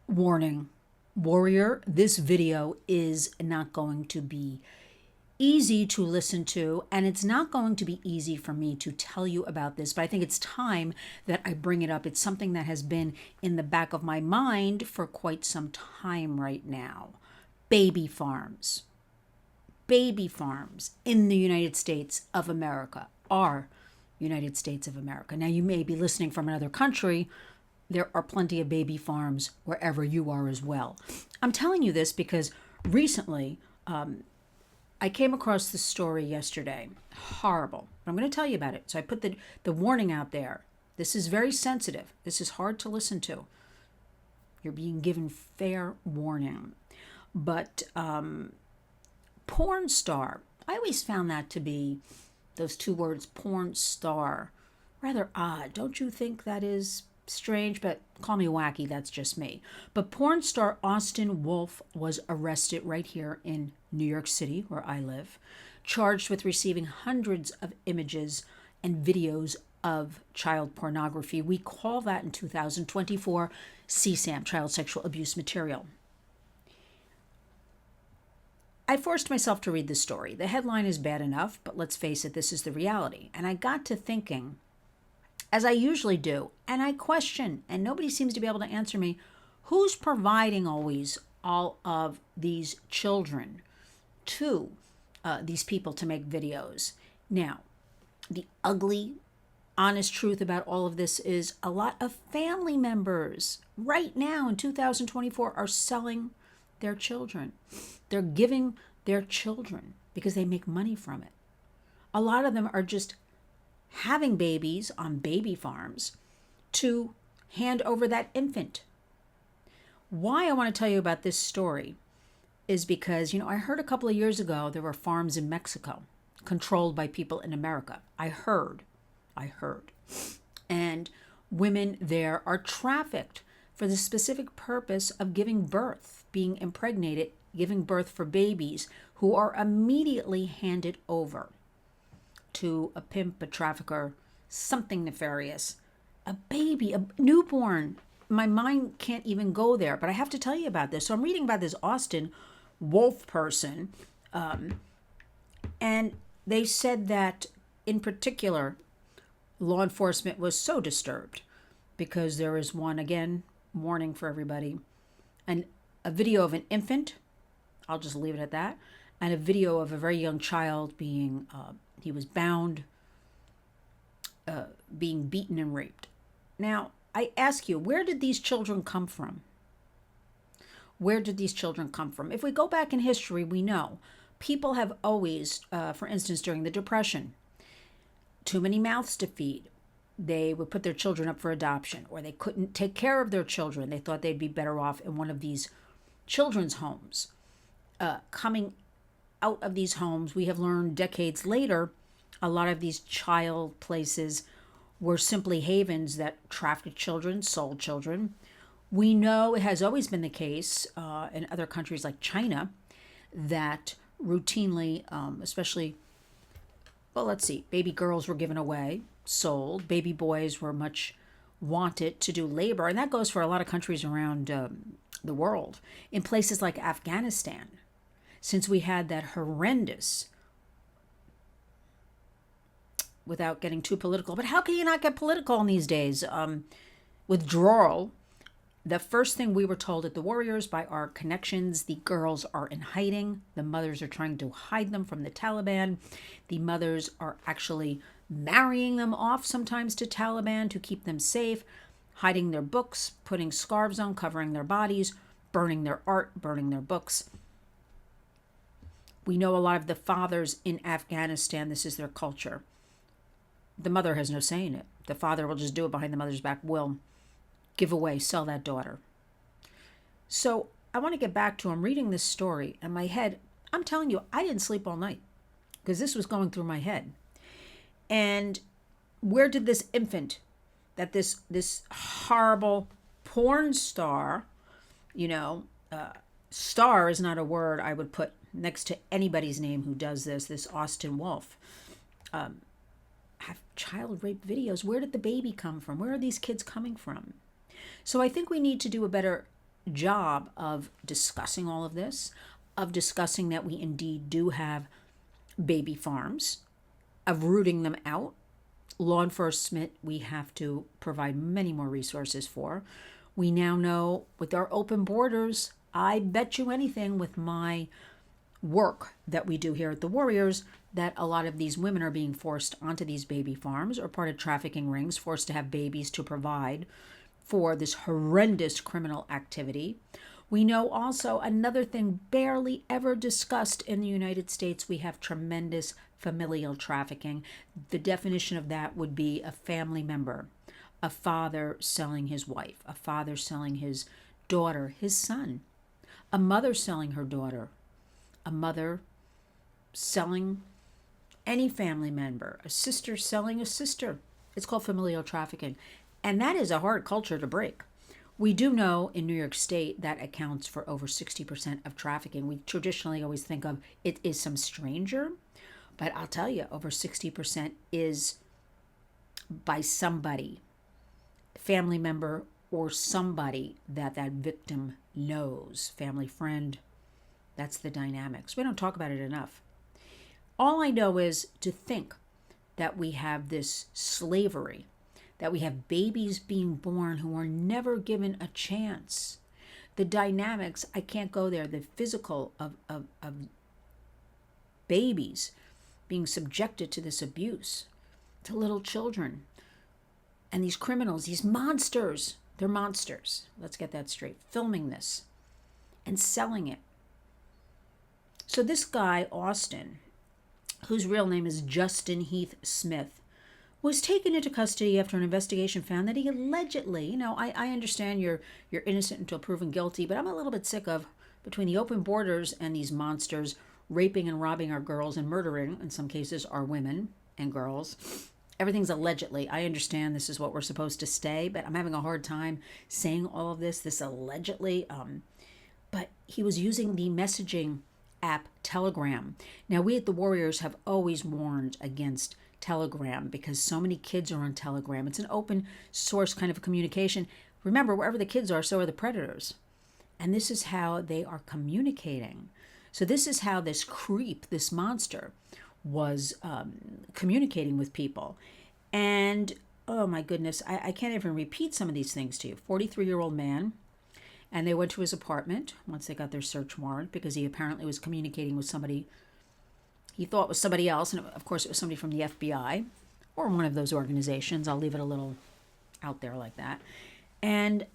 Warning, warrior, this video is not going to be easy to listen to, and it's not going to be easy for me to tell you about this, but I think it's time that I bring it up. It's something that has been in the back of my mind for quite some time right now. Baby farms. Baby farms in the United States of America, our United States of America. Now, you may be listening from another country. There are plenty of baby farms wherever you are as well. I'm telling you this because recently I came across this story yesterday. Horrible. I'm going to tell you about it. So I put the warning out there. This is very sensitive. This is hard to listen to. You're being given fair warning. But porn star, I always found that to be, those two words, porn star, rather odd. Don't you think that is strange? But call me wacky, that's just me. But porn star Austin Wolf was arrested right here in New York City, where I live, charged with receiving hundreds of images and videos of child pornography. We call that in 2024 CSAM, child sexual abuse material. I forced myself to read the story. The headline is bad enough, but let's face it, this is the reality. And I got to thinking, as I usually do, and I question, and nobody seems to be able to answer me, who's providing always all of these children to these people to make videos? Now, the ugly, honest truth about all of this is a lot of family members right now in 2024 are selling their children. They're giving their children because they make money from it. A lot of them are just having babies on baby farms to hand over that infant. Why I want to tell you about this story is because, I heard a couple of years ago there were farms in Mexico controlled by people in America. I heard. And women there are trafficked for the specific purpose of giving birth, being impregnated, giving birth for babies who are immediately handed over to a pimp, a trafficker, something nefarious. A baby, a newborn. My mind can't even go there, but I have to tell you about this. So I'm reading about this Austin Wolf person, and they said that in particular, law enforcement was so disturbed because there is one, again, warning for everybody, and a video of an infant, I'll just leave it at that, and a video of a very young child being, he was bound, being beaten and raped. Now, I ask you, where did these children come from? Where did these children come from? If we go back in history, we know people have always, for instance, during the Depression, too many mouths to feed. They would put their children up for adoption, or they couldn't take care of their children. They thought they'd be better off in one of these children's homes. Coming out of these homes, we have learned decades later, a lot of these child places were simply havens that trafficked children, sold children. We know it has always been the case in other countries like China that routinely, especially, well, let's see, baby girls were given away, sold. Baby boys were much wanted to do labor. And that goes for a lot of countries around the world. In places like Afghanistan, since we had that horrendous, without getting too political, but how can you not get political in these days? Withdrawal. The first thing we were told at the Warriors by our connections, the girls are in hiding. The mothers are trying to hide them from the Taliban. The mothers are actually marrying them off sometimes to Taliban to keep them safe, hiding their books, putting scarves on, covering their bodies, burning their art, burning their books. We know a lot of the fathers in Afghanistan, this is their culture. The mother has no say in it. The father will just do it behind the mother's back, will give away, sell that daughter. So I want to get back to, I'm reading this story, and my head, I'm telling you, I didn't sleep all night because this was going through my head. And where did this infant, that this horrible porn star, star is not a word I would put next to anybody's name who does this Austin Wolf, have child rape videos. Where did the baby come from? Where are these kids coming from? So I think we need to do a better job of discussing all of this, of discussing that we indeed do have baby farms, of rooting them out. Law enforcement, we have to provide many more resources for. We now know with our open borders, I bet you anything with my work that we do here at the Warriors, that a lot of these women are being forced onto these baby farms or part of trafficking rings, forced to have babies to provide for this horrendous criminal activity. We know also another thing barely ever discussed in the United States, we have tremendous familial trafficking. The definition of that would be a family member, a father selling his wife, a father selling his daughter, his son, a mother selling her daughter, a mother selling any family member, a sister selling a sister. It's called familial trafficking. And that is a hard culture to break. We do know in New York State that accounts for over 60% of trafficking. We traditionally always think of it is some stranger, but I'll tell you, over 60% is by somebody, family member or somebody that victim knows, family friend. That's the dynamics. We don't talk about it enough. All I know is to think that we have this slavery, that we have babies being born who are never given a chance. The dynamics, I can't go there, the physical of babies being subjected to this abuse, to little children. And these criminals, these monsters, they're monsters. Let's get that straight. Filming this and selling it. So this guy, Austin, whose real name is Justin Heath Smith, was taken into custody after an investigation found that he allegedly, I understand you're innocent until proven guilty, but I'm a little bit sick of, between the open borders and these monsters raping and robbing our girls and murdering, in some cases, our women and girls. Everything's allegedly. I understand this is what we're supposed to say, but I'm having a hard time saying all of this allegedly. But he was using the messaging app Telegram. Now, we at the Warriors have always warned against Telegram because so many kids are on Telegram. It's an open source kind of communication. Remember, wherever the kids are, so are the predators. And this is how they are communicating. So this is how this creep, this monster, was communicating with people. And, oh my goodness, I can't even repeat some of these things to you. 43-year-old man, and they went to his apartment once they got their search warrant because he apparently was communicating with somebody he thought was somebody else, and of course it was somebody from the FBI or one of those organizations. I'll leave it a little out there like that. And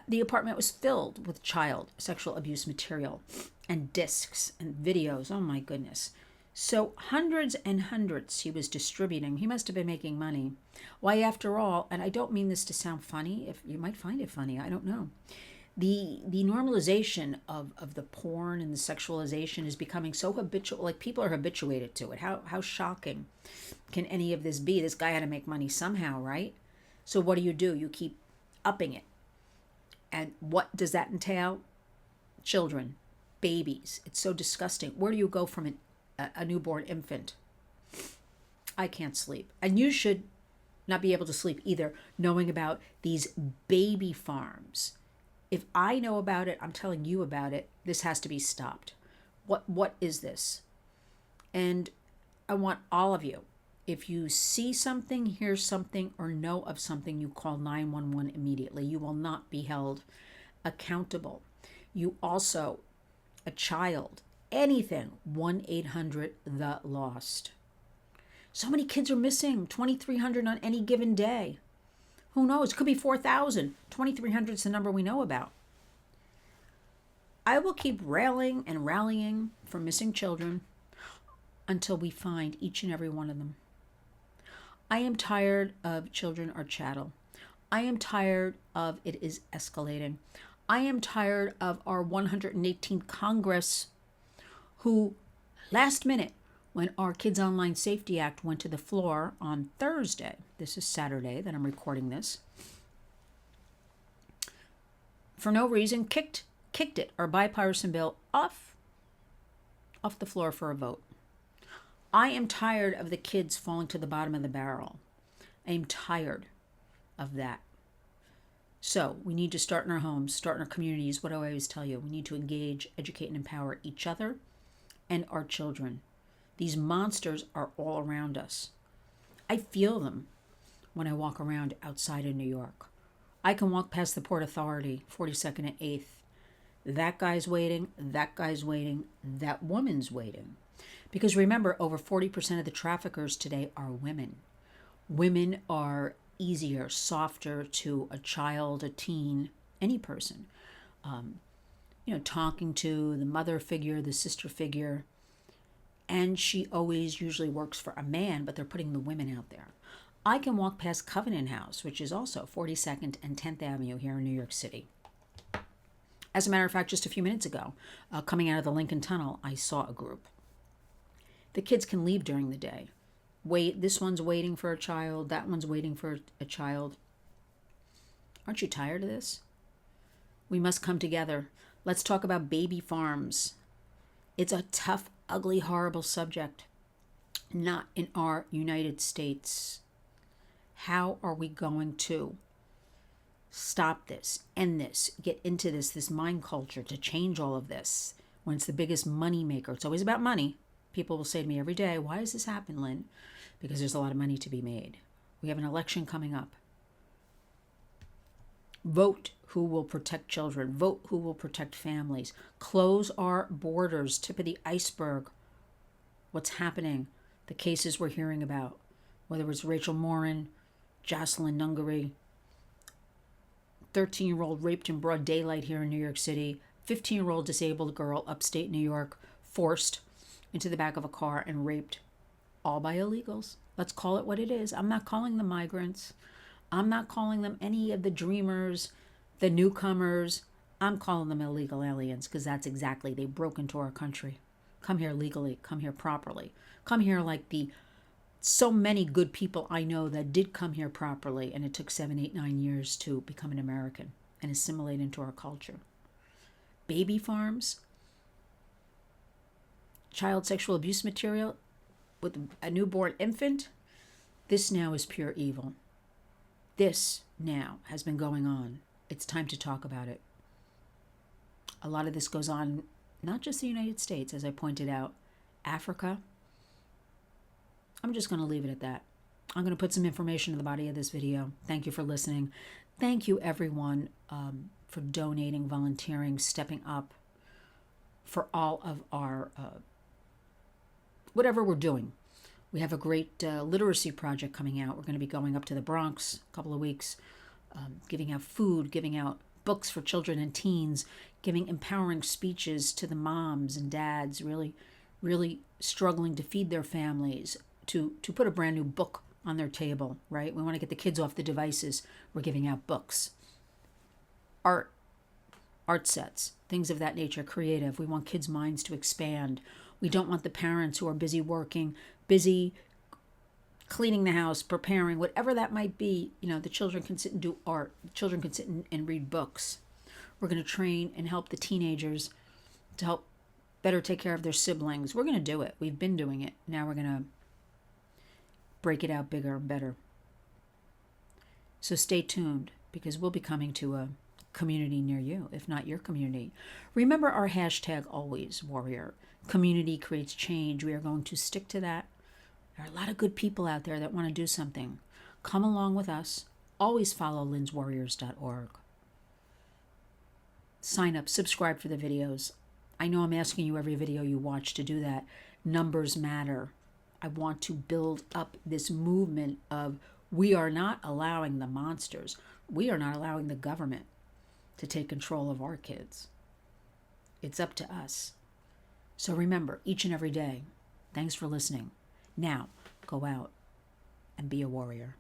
the apartment was filled with child sexual abuse material and discs and videos. Oh my goodness. So hundreds and hundreds he was distributing. He must have been making money. Why, after all, and I don't mean this to sound funny, if you might find it funny, I don't know. The normalization of the porn and the sexualization is becoming so habitual, like people are habituated to it. How shocking can any of this be? This guy had to make money somehow, right? So what do? You keep upping it. And what does that entail? Children, babies. It's so disgusting. Where do you go from a newborn infant? I can't sleep. And you should not be able to sleep either, knowing about these baby farms. If I know about it, I'm telling you about it. This has to be stopped. What is this? And I want all of you, if you see something, hear something, or know of something, you call 911 immediately. You will not be held accountable. You also, a child, anything, 1-800-THE-LOST. So many kids are missing, 2,300 on any given day. Who knows? It could be 4,000. 2,300 is the number we know about. I will keep railing and rallying for missing children until we find each and every one of them. I am tired of children are chattel. I am tired of it is escalating. I am tired of our 118th Congress who, last minute, when our Kids Online Safety Act went to the floor on Thursday, this is Saturday that I'm recording this, for no reason kicked it, our bipartisan bill, off the floor for a vote. I am tired of the kids falling to the bottom of the barrel. I am tired of that. So we need to start in our homes, start in our communities. What do I always tell you? We need to engage, educate, and empower each other and our children. These monsters are all around us. I feel them when I walk around outside of New York. I can walk past the Port Authority, 42nd and 8th. That guy's waiting, that guy's waiting, that woman's waiting. Because remember, over 40% of the traffickers today are women. Women are easier, softer to a child, a teen, any person. Talking to the mother figure, the sister figure. And she always usually works for a man, but they're putting the women out there. I can walk past Covenant House, which is also 42nd and 10th Avenue here in New York City. As a matter of fact, just a few minutes ago, coming out of the Lincoln Tunnel, I saw a group. The kids can leave during the day. This one's waiting for a child, that one's waiting for a child. Aren't you tired of this? We must come together. Let's talk about baby farms. It's a tough, ugly, horrible subject. Not in our United States. How are we going to stop this, end this, get into this mind culture to change all of this when it's the biggest money maker? It's always about money. People will say to me every day, why does this happen, Lynn? Because there's a lot of money to be made. We have an election coming up. Vote who will protect children. Vote who will protect families. Close our borders. Tip of the iceberg. What's happening? The cases we're hearing about. Whether it's Rachel Morin, Jocelyn Nungaray, 13-year-old raped in broad daylight here in New York City, 15-year-old disabled girl upstate New York forced into the back of a car and raped, all by illegals. Let's call it what it is. I'm not calling them migrants. I'm not calling them any of the dreamers, the newcomers. I'm calling them illegal aliens because that's exactly, they broke into our country. Come here legally, come here properly. Come here like so many good people I know that did come here properly, and it took 7, 8, 9 years to become an American and assimilate into our culture. Baby farms, child sexual abuse material with a newborn infant, this now is pure evil. This now has been going on. It's time to talk about it. A lot of this goes on, not just the United States, as I pointed out, Africa. I'm just going to leave it at that. I'm going to put some information in the body of this video. Thank you for listening. Thank you, everyone, for donating, volunteering, stepping up for all of our, whatever we're doing. We have a great literacy project coming out. We're going to be going up to the Bronx a couple of weeks, giving out food, giving out books for children and teens, giving empowering speeches to the moms and dads really struggling to feed their families, to put a brand new book on their table, right? We want to get the kids off the devices. We're giving out books, art sets, things of that nature, creative. We want kids' minds to expand. We don't want the parents who are busy working, busy cleaning the house, preparing, whatever that might be. The children can sit and do art. The children can sit and read books. We're going to train and help the teenagers to help better take care of their siblings. We're going to do it. We've been doing it. Now we're going to break it out bigger and better. So stay tuned, because we'll be coming to a community near you, if not your community. Remember our hashtag always, warrior. Community creates change. We are going to stick to that. There are a lot of good people out there that want to do something. Come along with us. Always follow linswarriors.org. Sign up, subscribe for the videos. I know I'm asking you every video you watch to do that. Numbers matter. I want to build up this movement of, we are not allowing the monsters. We are not allowing the government to take control of our kids. It's up to us. So remember, each and every day, thanks for listening. Now, go out and be a warrior.